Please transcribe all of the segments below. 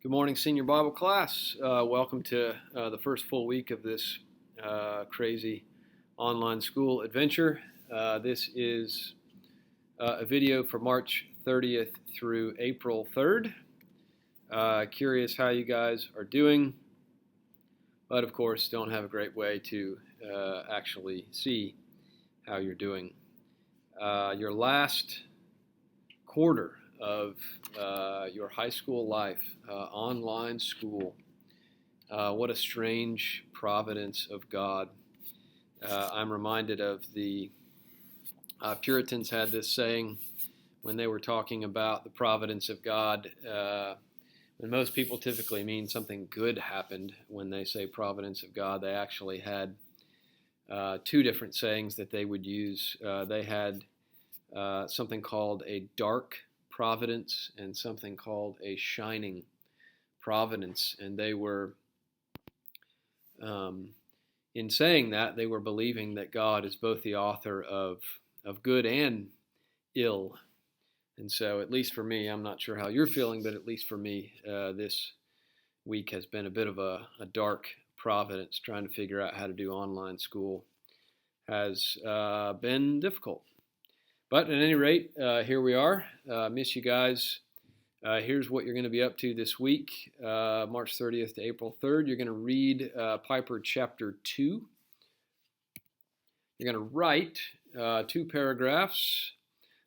Good morning, senior Bible class. Welcome to the first full week of this crazy online school adventure. This is a video for March 30th through April 3rd. Curious how you guys are doing, but of course don't have a great way to actually see how you're doing. Your last quarter of your high school life, online school. What a strange providence of God. I'm reminded of the Puritans had this saying when they were talking about the providence of God. And most people typically mean something good happened when they say providence of God. They actually had two different sayings that they would use. They had something called a dark providence and something called a shining providence. And they were, in saying that, they were believing that God is both the author of good and ill. And so, at least for me, I'm not sure how you're feeling, but at least for me, this week has been a bit of a dark providence. Trying to figure out how to do online school has been difficult. But at any rate, here we are. Miss you guys. Here's what you're going to be up to this week, March 30th to April 3rd. You're going to read Piper chapter 2. You're going to write 2 paragraphs.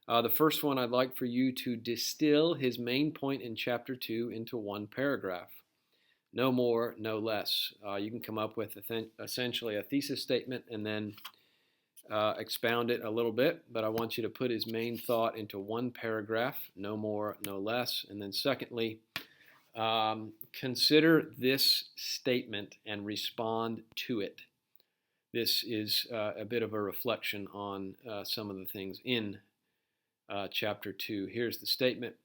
The first one, I'd like for you to distill his main point in chapter 2 into one paragraph. No more, no less. You can come up with essentially a thesis statement and then expound it a little bit, but I want you to put his main thought into one paragraph, no more, no less. And then secondly, consider this statement and respond to it. This is a bit of a reflection on some of the things in chapter 2. Here's the statement.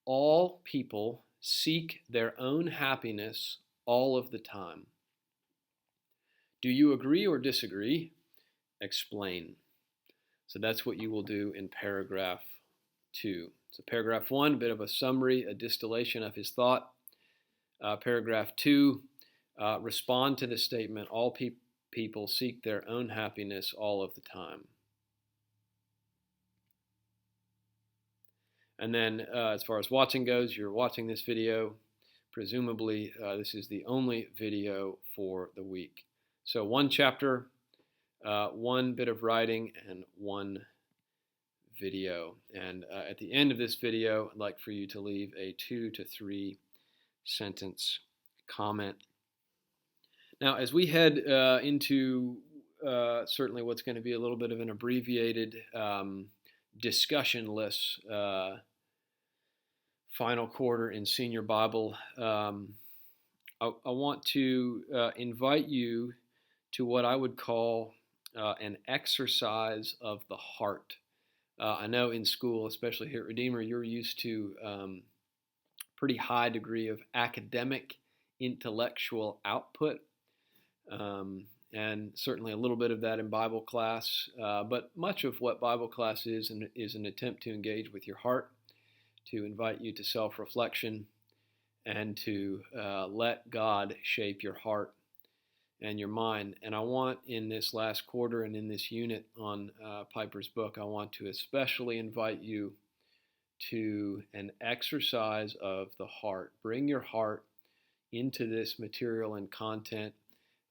All people seek their own happiness all of the time. Do you agree or disagree? Explain. So that's what you will do in paragraph 2. So paragraph 1, a bit of a summary, a distillation of his thought. Paragraph 2, respond to the statement, all people seek their own happiness all of the time. And then as far as watching goes, you're watching this video. Presumably this is the only video for the week. So one chapter, one bit of writing, and one video. And at the end of this video, I'd like for you to leave a 2 to 3 sentence comment. Now, as we head into certainly what's going to be a little bit of an abbreviated, discussionless final quarter in Senior Bible, I want to invite you to what I would call an exercise of the heart. I know in school, especially here at Redeemer, you're used to pretty high degree of academic, intellectual output, and certainly a little bit of that in Bible class. But much of what Bible class is an attempt to engage with your heart, to invite you to self-reflection, and to let God shape your heart and your mind. And I want in this last quarter and in this unit on Piper's book, I want to especially invite you to an exercise of the heart. Bring your heart into this material and content.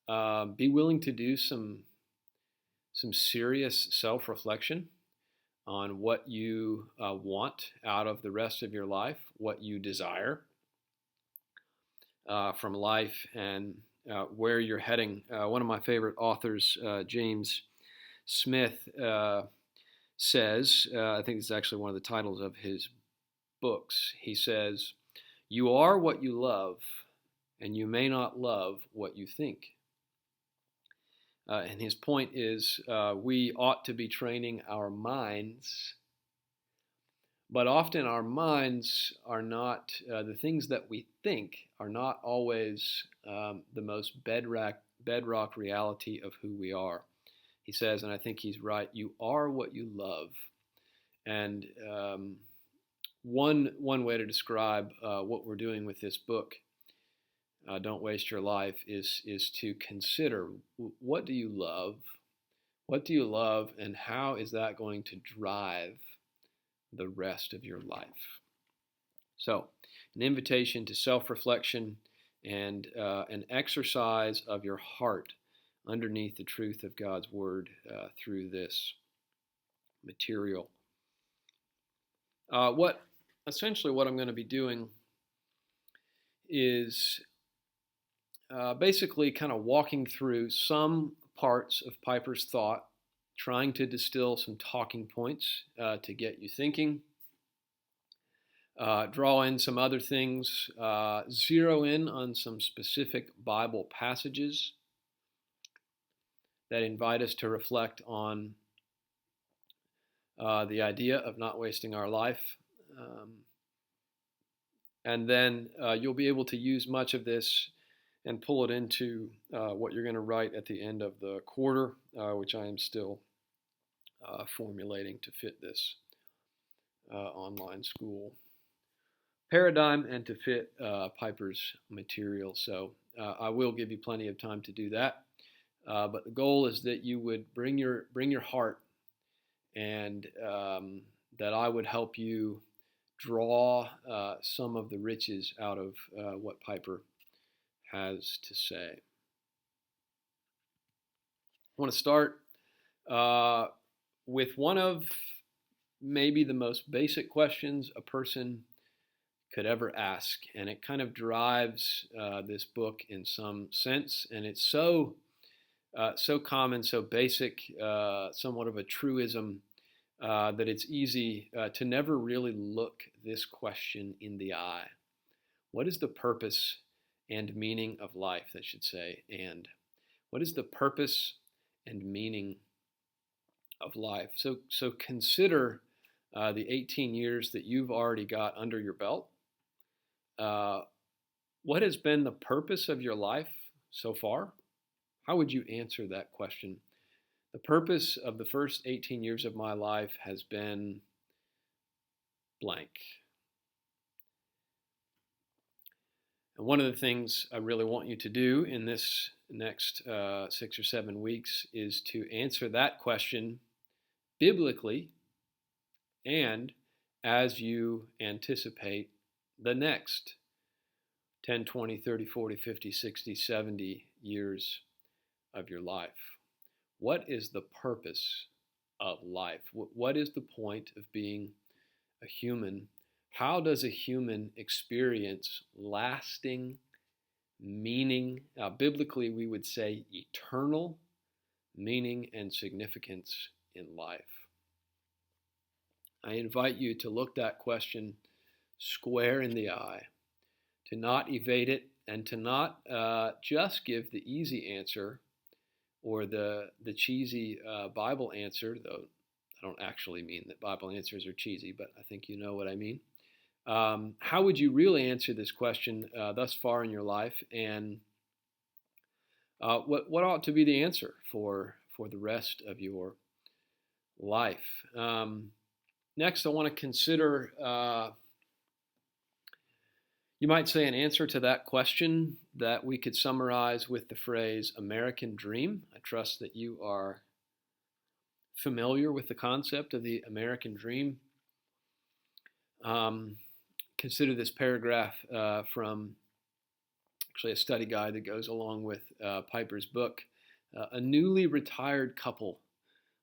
Be willing to do some serious self-reflection on what you want out of the rest of your life, what you desire from life, and where you're heading. One of my favorite authors, James Smith, says, I think it's actually one of the titles of his books, he says, "You are what you love, and you may not love what you think." And his point is we ought to be training our minds, but often our minds are not, the things that we think are not always the most bedrock reality of who we are. He says, and I think he's right, you are what you love. And one way to describe what we're doing with this book, Don't Waste Your Life, is to consider, what do you love? What do you love, and how is that going to drive the rest of your life? So, an invitation to self-reflection and an exercise of your heart underneath the truth of God's Word through this material. Essentially what I'm going to be doing is basically kind of walking through some parts of Piper's thought, trying to distill some talking points to get you thinking, draw in some other things, zero in on some specific Bible passages that invite us to reflect on the idea of not wasting our life. And then you'll be able to use much of this and pull it into what you're going to write at the end of the quarter, which I am still formulating to fit this online school paradigm and to fit Piper's material. So I will give you plenty of time to do that. But the goal is that you would bring your heart, and that I would help you draw some of the riches out of what Piper has to say. I want to start with one of maybe the most basic questions a person could ever ask, and it kind of drives this book in some sense, and it's so common, so basic, somewhat of a truism, that it's easy to never really look this question in the eye. What is the purpose and meaning of life? That should say, and what is the purpose and meaning of life? So consider the 18 years that you've already got under your belt. What has been the purpose of your life so far? How would you answer that question? The purpose of the first 18 years of my life has been blank. And one of the things I really want you to do in this next 6 or 7 weeks is to answer that question biblically, and as you anticipate the next 10, 20, 30, 40, 50, 60, 70 years of your life. What is the purpose of life? What is the point of being a human? How does a human experience lasting meaning? Biblically, we would say eternal meaning and significance in life. I invite you to look that question square in the eye, to not evade it, and to not just give the easy answer or the cheesy Bible answer, though I don't actually mean that Bible answers are cheesy, but I think you know what I mean. How would you really answer this question thus far in your life, and what ought to be the answer for the rest of your life? Next, I want to consider, you might say, an answer to that question that we could summarize with the phrase American dream. I trust that you are familiar with the concept of the American dream. Consider this paragraph from actually a study guide that goes along with Piper's book. A newly retired couple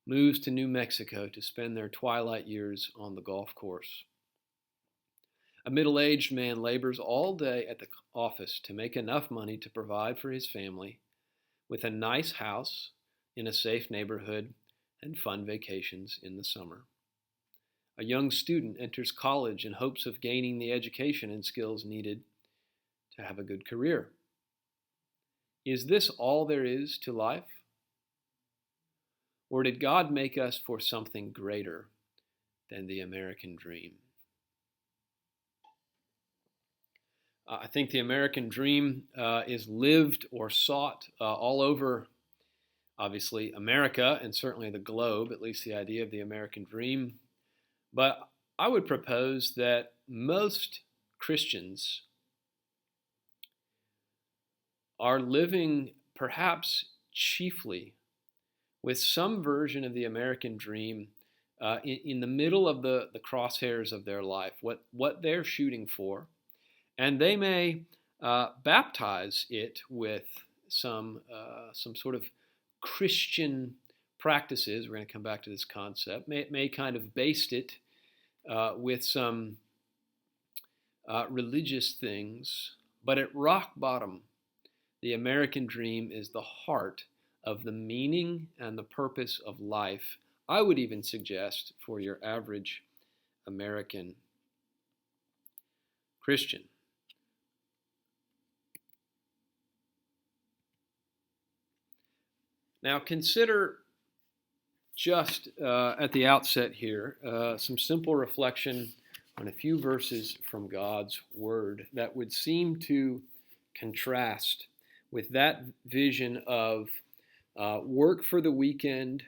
moves to New Mexico to spend their twilight years on the golf course. A middle-aged man labors all day at the office to make enough money to provide for his family, with a nice house in a safe neighborhood and fun vacations in the summer. A young student enters college in hopes of gaining the education and skills needed to have a good career. Is this all there is to life? Or did God make us for something greater than the American dream? I think the American dream is lived or sought all over, obviously, America and certainly the globe, at least the idea of the American dream. But I would propose that most Christians are living perhaps chiefly with some version of the American dream in the middle of the crosshairs of their life, what they're shooting for. And they may baptize it with some sort of Christian practices. We're going to come back to this concept. May kind of baste it with some religious things. But at rock bottom, the American dream is the heart of the meaning and the purpose of life. I would even suggest for your average American Christian. Now consider just at the outset here some simple reflection on a few verses from God's Word that would seem to contrast with that vision of work for the weekend,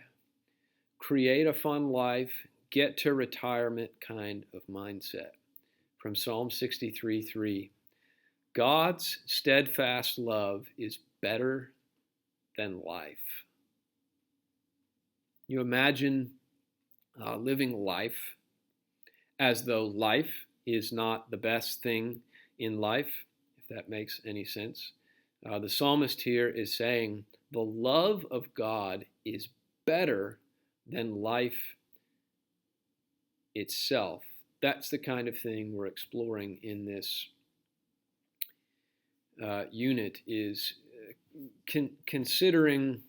create a fun life, get to retirement kind of mindset. From Psalm 63:3, God's steadfast love is better than life. You imagine living life as though life is not the best thing in life, if that makes any sense. The psalmist here is saying the love of God is better than life itself. That's the kind of thing we're exploring in this unit, is considering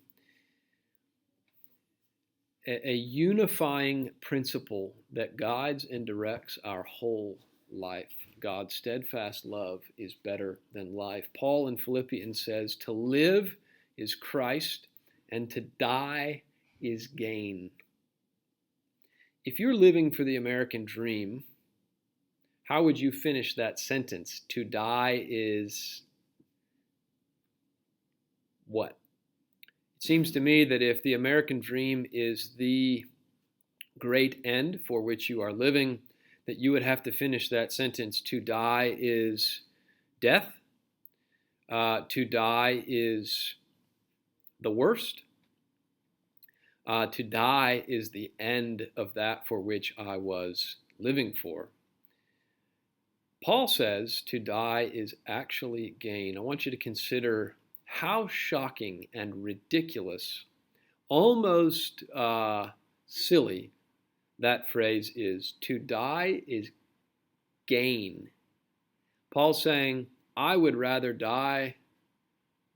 a unifying principle that guides and directs our whole life. God's steadfast love is better than life. Paul in Philippians says, to live is Christ and to die is gain. If you're living for the American dream, how would you finish that sentence? To die is what? It seems to me that if the American dream is the great end for which you are living, that you would have to finish that sentence. To die is death. To die is the worst. To die is the end of that for which I was living for. Paul says to die is actually gain. I want you to consider how shocking and ridiculous, almost silly, that phrase is. To die is gain. Paul's saying, I would rather die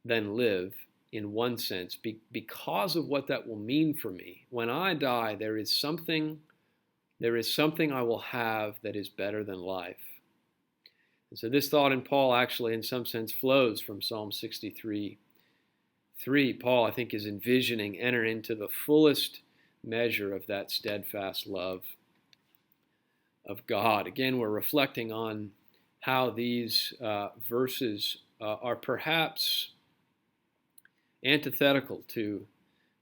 than live, in one sense, because of what that will mean for me. When I die, there is something I will have that is better than life. And so this thought in Paul actually, in some sense, flows from Psalm 63:3. Paul, I think, is envisioning entering into the fullest measure of that steadfast love of God. Again, we're reflecting on how these verses are perhaps antithetical to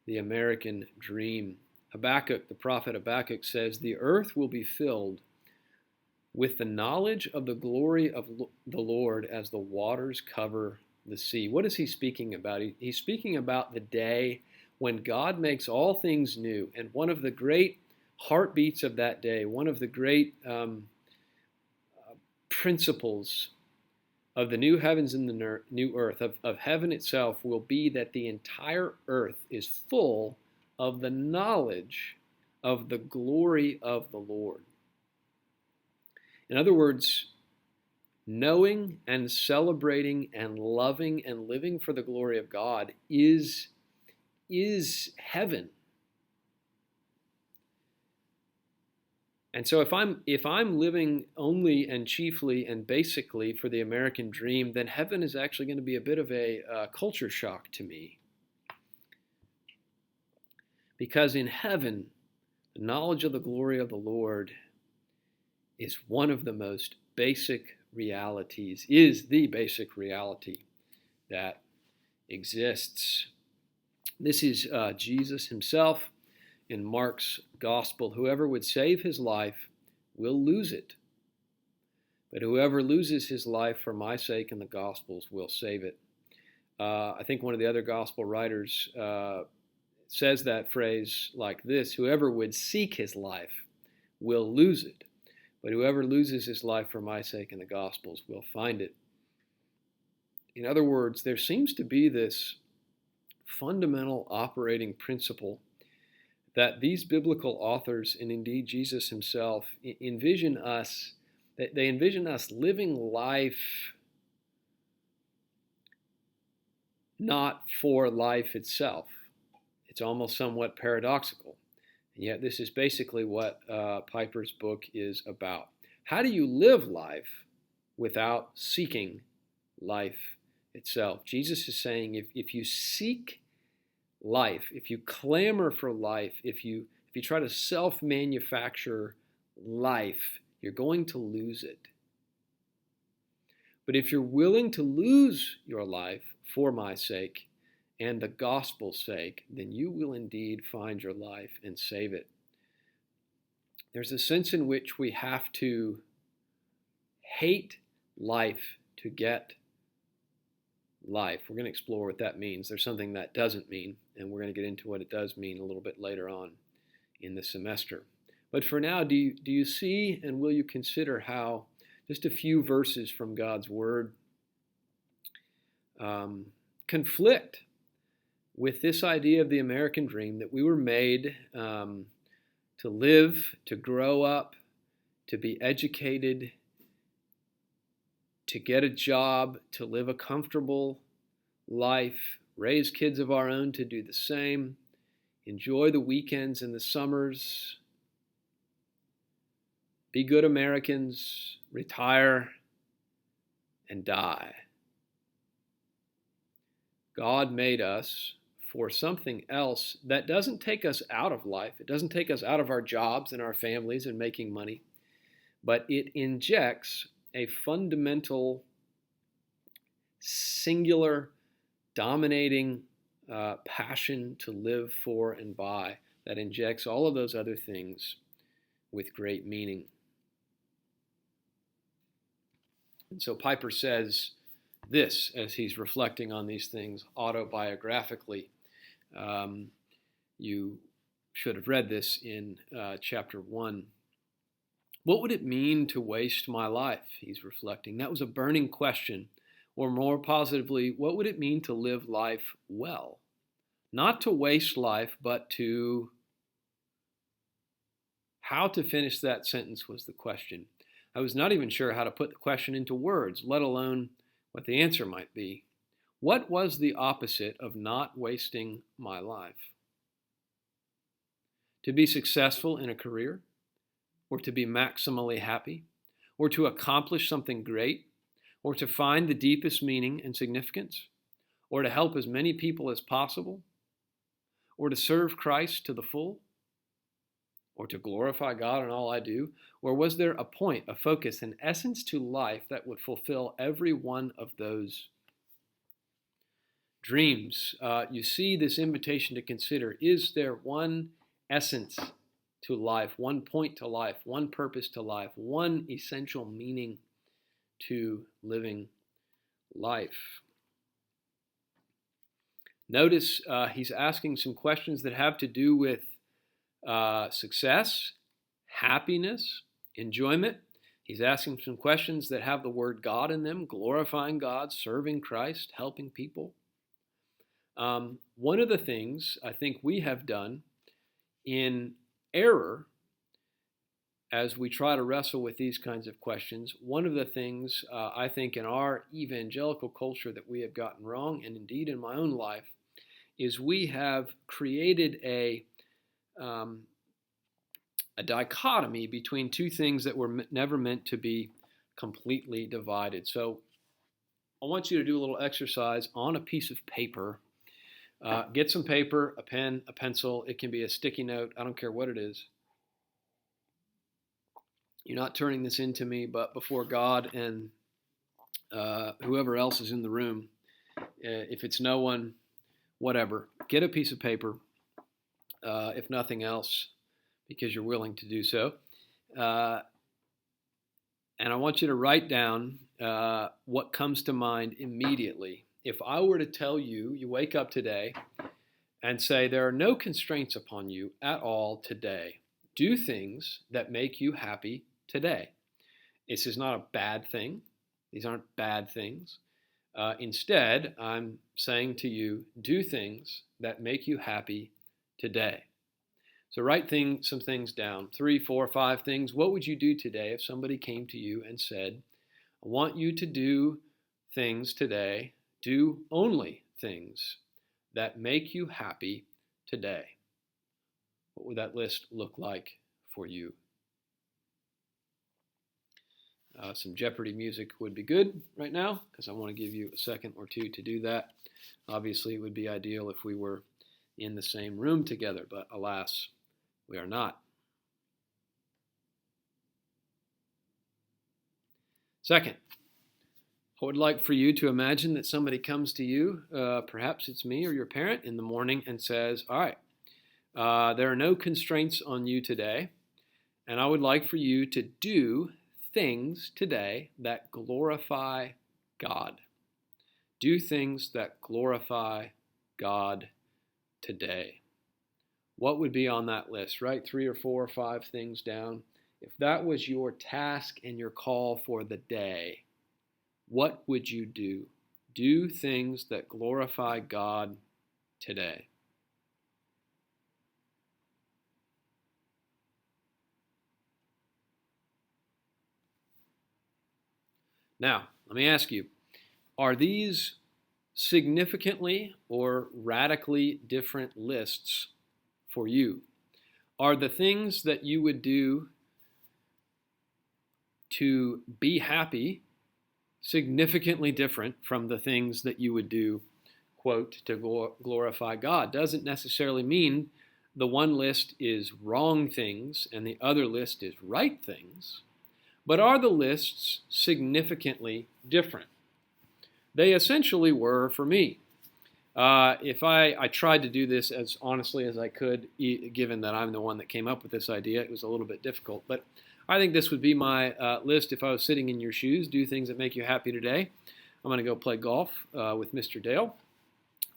the American dream. Habakkuk, the prophet Habakkuk, says, the earth will be filled with the knowledge of the glory of the Lord as the waters cover the sea. What is he speaking about? He's speaking about the day when God makes all things new. And one of the great heartbeats of that day, one of the great principles of the new heavens and the new earth, of heaven itself, will be that the entire earth is full of the knowledge of the glory of the Lord. In other words, knowing and celebrating and loving and living for the glory of God is heaven. And so if I'm living only and chiefly and basically for the American dream, then heaven is actually going to be a bit of a culture shock to me. Because in heaven, the knowledge of the glory of the Lord is one of the most basic realities, is the basic reality that exists. This is Jesus himself in Mark's gospel. Whoever would save his life will lose it. But whoever loses his life for my sake and the gospel's will save it. I think one of the other gospel writers says that phrase like this: whoever would seek his life will lose it, but whoever loses his life for my sake and the gospel's will find it. In other words, there seems to be this fundamental operating principle that these biblical authors, and indeed Jesus himself, envision us. They envision us living life not for life itself. It's almost somewhat paradoxical. And yet this is basically what Piper's book is about. How do you live life without seeking life itself? Jesus is saying if you seek life, if you clamor for life, if you try to self-manufacture life, you're going to lose it. But if you're willing to lose your life for my sake and the gospel's sake, then you will indeed find your life and save it. There's a sense in which we have to hate life to get life. We're going to explore what that means. There's something that doesn't mean, and we're going to get into what it does mean a little bit later on in the semester. But for now, do you see and will you consider how just a few verses from God's Word conflict with this idea of the American dream, that we were made to live, to grow up, to be educated, to get a job, to live a comfortable life, raise kids of our own to do the same, enjoy the weekends and the summers, be good Americans, retire, and die. God made us for something else that doesn't take us out of life. It doesn't take us out of our jobs and our families and making money, but it injects a fundamental, singular, dominating passion to live for and by that injects all of those other things with great meaning. And so Piper says this as he's reflecting on these things autobiographically. You should have read this in chapter 1. What would it mean to waste my life? He's reflecting. That was a burning question. Or more positively, what would it mean to live life well? Not to waste life, but to... How to finish that sentence was the question. I was not even sure how to put the question into words, let alone what the answer might be. What was the opposite of not wasting my life? To be successful in a career? Or to be maximally happy? Or to accomplish something great? Or to find the deepest meaning and significance? Or to help as many people as possible? Or to serve Christ to the full? Or to glorify God in all I do? Or was there a point, a focus, an essence to life that would fulfill every one of those dreams? You see this invitation to consider, is there one essence to life, one point to life, one purpose to life, one essential meaning to living life? Notice he's asking some questions that have to do with success, happiness, enjoyment. He's asking some questions that have the word God in them, glorifying God, serving Christ, helping people. One of the things I think we have done in error as we try to wrestle with these kinds of questions, one of the things I think in our evangelical culture that we have gotten wrong, and indeed in my own life, is we have created a dichotomy between two things that were never meant to be completely divided. So I want you to do a little exercise on a piece of paper. Get some paper, a pen, a pencil. It can be a sticky note. I don't care what it is. You're not turning this into me, but before God and whoever else is in the room. If it's no one, whatever. Get a piece of paper, if nothing else, because you're willing to do so. And I want you to write down what comes to mind immediately. If I were to tell you, you wake up today and say, there are no constraints upon you at all today. Do things that make you happy today. This is not a bad thing. These aren't bad things. Instead, I'm saying to you, do things that make you happy today. So write some things down, 3, 4, 5 things. What would you do today if somebody came to you and said, I want you to do things today, do only things that make you happy today? What would that list look like for you? Some Jeopardy music would be good right now because I want to give you a second or two to do that. Obviously, it would be ideal if we were in the same room together, but alas, we are not. Second, I would like for you to imagine that somebody comes to you, perhaps it's me or your parent, in the morning and says, all right, there are no constraints on you today, and I would like for you to do things today that glorify God. Do things that glorify God today. What would be on that list? Write 3 or 4 or 5 things down. If that was your task and your call for the day, what would you do? Do things that glorify God today. Now, let me ask you, are these significantly or radically different lists for you? Are the things that you would do to be happy significantly different from the things that you would do, quote, to glorify God? Doesn't necessarily mean the one list is wrong things and the other list is right things. But are the lists significantly different? They essentially were for me. If I tried to do this as honestly as I could, given that I'm the one that came up with this idea, it was a little bit difficult. But I think this would be my list if I was sitting in your shoes. Do things that make you happy today. I'm going to go play golf with Mr. Dale.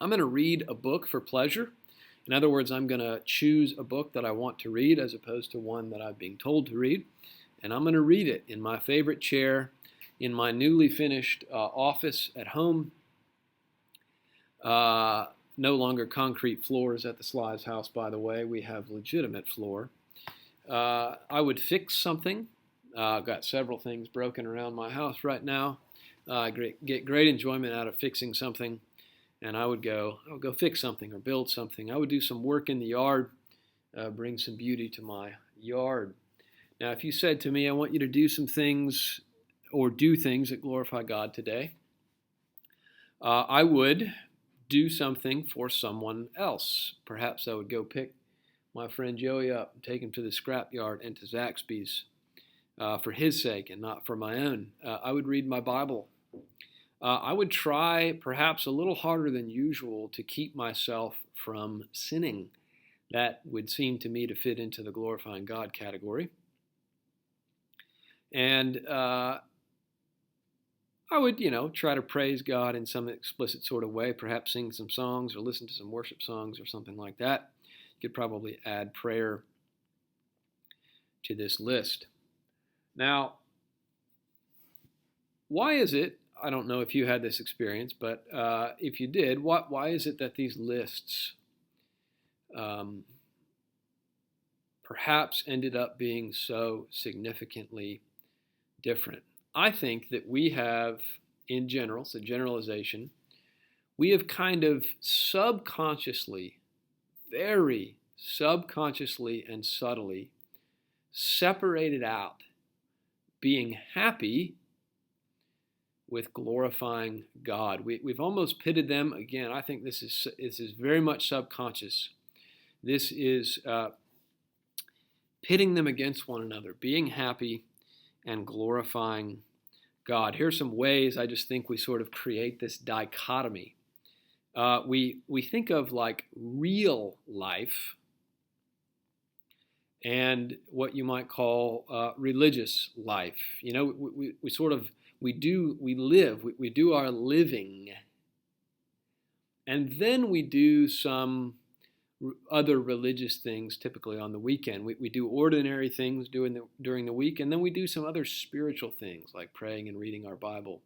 I'm going to read a book for pleasure. In other words, I'm going to choose a book that I want to read as opposed to one that I'm being told to read. And I'm going to read it in my favorite chair in my newly finished office at home. No longer concrete floors at the Sly's house, by the way. We have legitimate floor. I would fix something. I've got several things broken around my house right now. I get great enjoyment out of fixing something. And I would go fix something or build something. I would do some work in the yard, bring some beauty to my yard. Now, if you said to me, I want you to do some things or do things that glorify God today, I would do something for someone else. Perhaps I would go pick my friend Joey up and take him to the scrapyard and to Zaxby's for his sake and not for my own. I would read my Bible. I would try perhaps a little harder than usual to keep myself from sinning. That would seem to me to fit into the glorifying God category. And I would, try to praise God in some explicit sort of way, perhaps sing some songs or listen to some worship songs or something like that. You could probably add prayer to this list. Now, why is it, I don't know if you had this experience, but if you did, why is it that these lists perhaps ended up being so significantly different? I think that we have, in general, so generalization, we have kind of subconsciously, very subconsciously and subtly separated out being happy with glorifying God. We've almost pitted them. Again, I think this is very much subconscious. This is pitting them against one another, being happy and glorifying God. Here's some ways I just think we sort of create this dichotomy. We think of like real life and what you might call religious life. You know, we sort of, we do our living, and then we do some other religious things, typically on the weekend. We do ordinary things during the week, and then we do some other spiritual things like praying and reading our Bible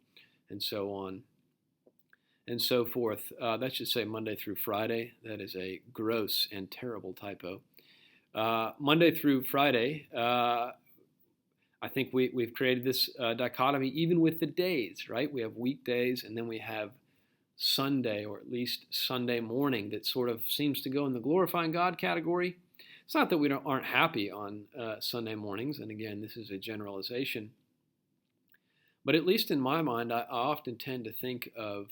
and so on and so forth. That should say Monday through Friday. That is a gross and terrible typo. Monday through Friday, I think we've created this dichotomy even with the days, right? We have weekdays, and then we have Sunday, or at least Sunday morning, that sort of seems to go in the glorifying God category. It's not that we aren't happy on Sunday mornings, and again, this is a generalization. But at least in my mind, I often tend to think of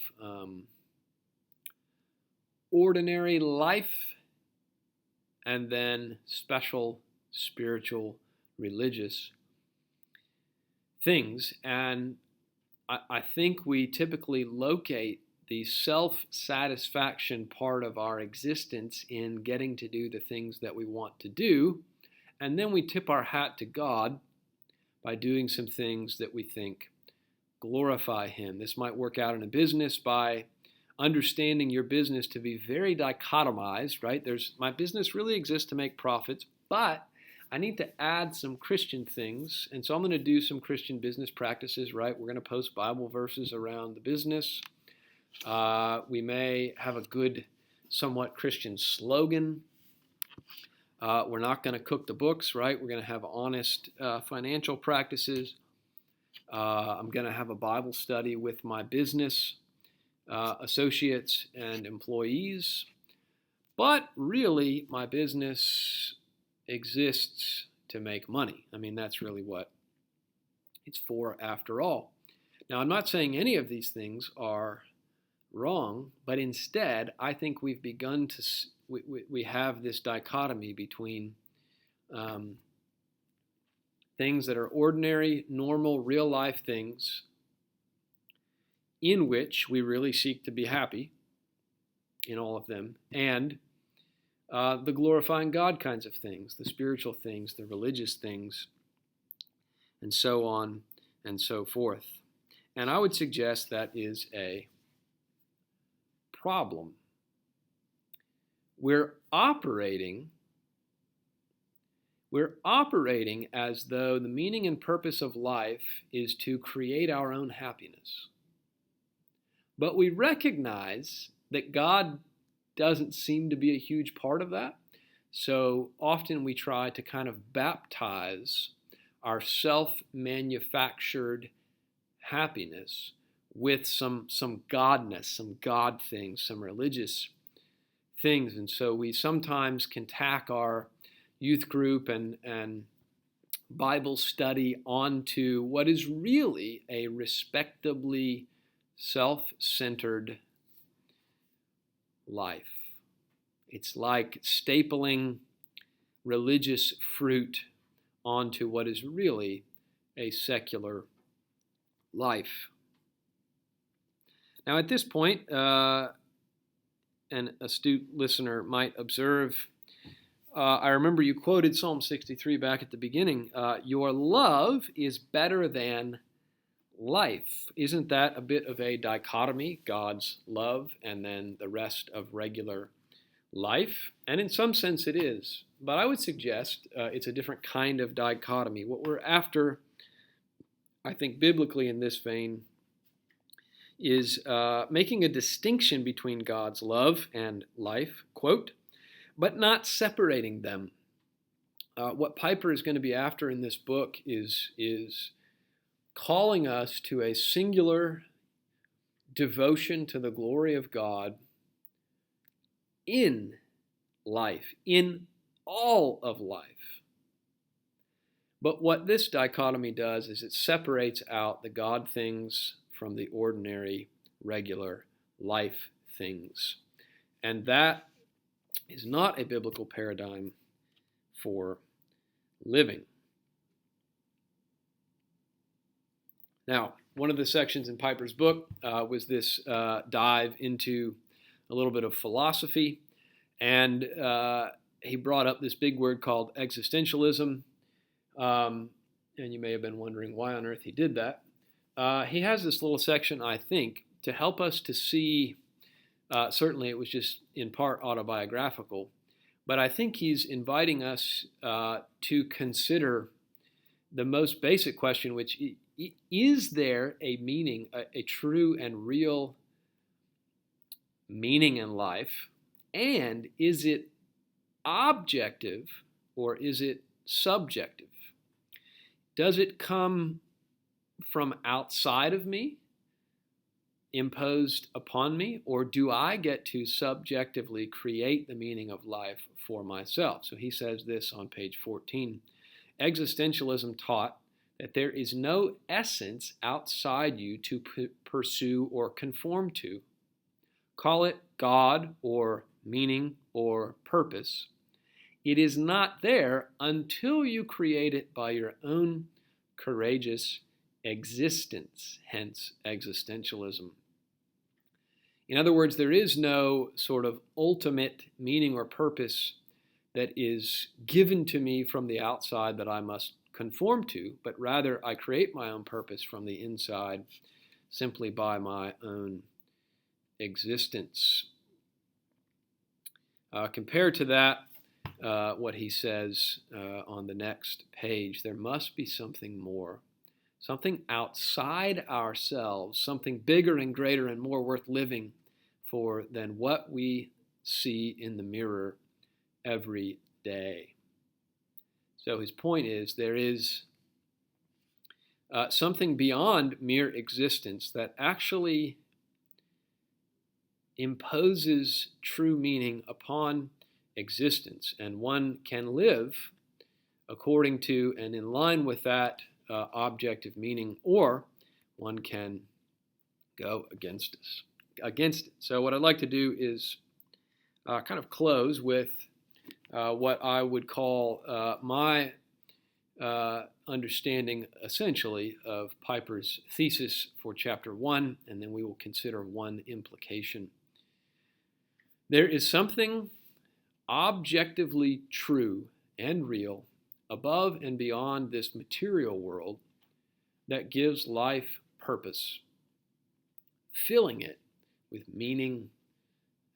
ordinary life and then special spiritual religious things. And I think we typically locate the self-satisfaction part of our existence in getting to do the things that we want to do. And then we tip our hat to God by doing some things that we think glorify Him. This might work out in a business by understanding your business to be very dichotomized, right? My business really exists to make profits, but I need to add some Christian things. And so I'm going to do some Christian business practices, right? We're going to post Bible verses around the business. We may have a good, somewhat Christian slogan. We're not going to cook the books, right? We're going to have honest financial practices. I'm going to have a Bible study with my business associates and employees. But really, my business exists to make money. I mean, that's really what it's for after all. Now, I'm not saying any of these things are wrong, but instead, I think we've begun to, we have this dichotomy between things that are ordinary, normal, real life things in which we really seek to be happy in all of them, and the glorifying God kinds of things, the spiritual things, the religious things, and so on and so forth. And I would suggest that is a problem. We're operating as though the meaning and purpose of life is to create our own happiness. But we recognize that God doesn't seem to be a huge part of that. So often we try to kind of baptize our self-manufactured happiness with some godness, some God things, some religious things. And so we sometimes can tack our youth group and Bible study onto what is really a respectably self-centered life. It's like stapling religious fruit onto what is really a secular life. Now, at this point, an astute listener might observe, I remember you quoted Psalm 63 back at the beginning. Your love is better than life. Isn't that a bit of a dichotomy? God's love and then the rest of regular life? And in some sense it is. But I would suggest it's a different kind of dichotomy. What we're after, I think biblically in this vein, is making a distinction between God's love and life, quote, but not separating them. What Piper is going to be after in this book is calling us to a singular devotion to the glory of God in life, in all of life. But what this dichotomy does is it separates out the God things from the ordinary, regular life things. And that is not a biblical paradigm for living. Now, one of the sections in Piper's book was this dive into a little bit of philosophy. And he brought up this big word called existentialism. And you may have been wondering why on earth he did that. He has this little section, I think, to help us to see, certainly it was just in part autobiographical, but I think he's inviting us to consider the most basic question, which is there a meaning, a true and real meaning in life? And is it objective or is it subjective? Does it come from outside of me, imposed upon me, or do I get to subjectively create the meaning of life for myself? So he says this on page 14. Existentialism taught that there is no essence outside you to pursue or conform to. Call it God or meaning or purpose. It is not there until you create it by your own courageous existence, hence existentialism. In other words, there is no sort of ultimate meaning or purpose that is given to me from the outside that I must conform to, but rather I create my own purpose from the inside simply by my own existence. Compared to that, what he says on the next page, there must be something more, something outside ourselves, something bigger and greater and more worth living for than what we see in the mirror every day. So his point is there is something beyond mere existence that actually imposes true meaning upon existence, and one can live according to and in line with that objective meaning, or one can go against it. So what I'd like to do is kind of close with what I would call my understanding, essentially, of Piper's thesis for Chapter 1, and then we will consider one implication. There is something objectively true and real above and beyond this material world that gives life purpose, filling it with meaning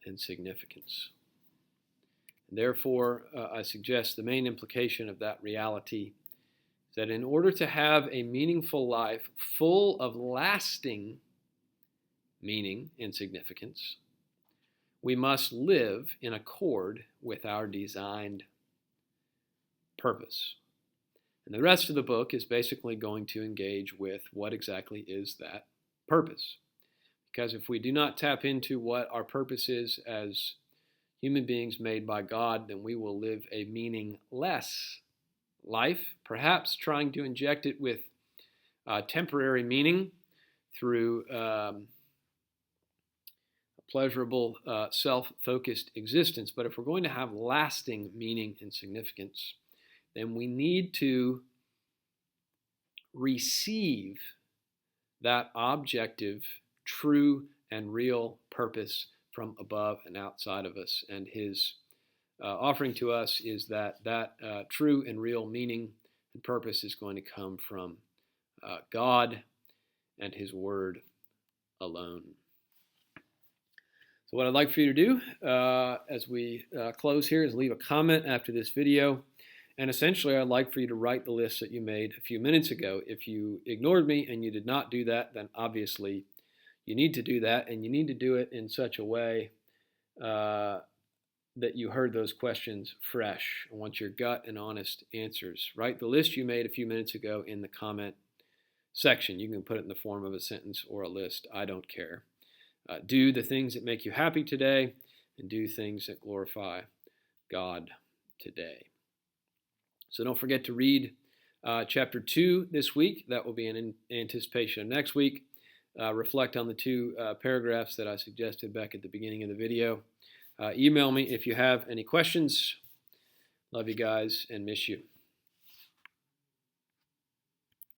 and significance. And therefore, I suggest the main implication of that reality is that in order to have a meaningful life full of lasting meaning and significance, we must live in accord with our designed purpose. And the rest of the book is basically going to engage with what exactly is that purpose. Because if we do not tap into what our purpose is as human beings made by God, then we will live a meaningless life, perhaps trying to inject it with temporary meaning through pleasurable, self-focused existence. But if we're going to have lasting meaning and significance, then we need to receive that objective, true, and real purpose from above and outside of us. And his offering to us is that true and real meaning and purpose is going to come from God and his word alone. So what I'd like for you to do as we close here is leave a comment after this video. And essentially, I'd like for you to write the list that you made a few minutes ago. If you ignored me and you did not do that, then obviously you need to do that, and you need to do it in such a way that you heard those questions fresh. I want your gut and honest answers. Write the list you made a few minutes ago in the comment section. You can put it in the form of a sentence or a list. I don't care. Do the things that make you happy today, and do things that glorify God today. So don't forget to read chapter 2 this week. That will be in anticipation of next week. Reflect on the two paragraphs that I suggested back at the beginning of the video. Email me if you have any questions. Love you guys and miss you.